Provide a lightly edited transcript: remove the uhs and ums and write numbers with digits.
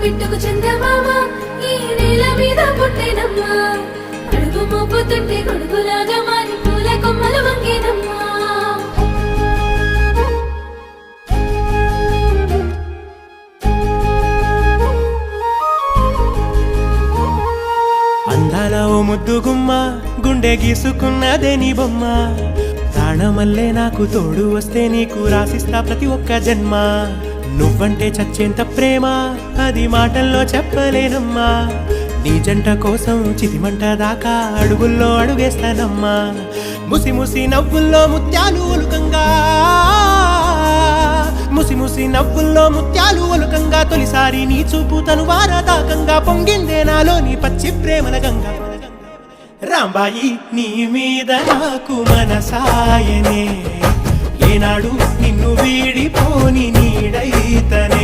పిట్టుకు చందమామ ఈ నేల మీద పుట్టేనమ్మా అడుగు మోపుతుంటే గొడుగులాగా మారి పూల కొమ్మలు వంగేనమ్మా అందాల ఓ ముద్దు గుమ్మ గుండె గీసుకున్నదే నీ బొమ్మ ప్రాణమల్లే నాకు తోడు వస్తే నీకు రాసిస్తా ప్రతి ఒక్క జన్మ నువ్వంటే చచ్చేంత ప్రేమ అది మాటల్లో చెప్పలేనమ్మా నీ జంట కోసం చితిమంట దాకా అడుగుల్లో అడుగేస్తానమ్మా ముసి ముసి నవ్వుల్లో ముత్యాలు ఒలుకంగా ముసి ముసి నవ్వుల్లో ముత్యాలు ఒలుకంగా తొలిసారి నీ చూపు తను వారదాకంగా పొంగిందే నాలో నీ పచ్చి ప్రేమల గంగా రాంబాయి నీ మీద నాకు మనసాయనే ఏనాడు నిన్ను వీడిపోని నీడైతనే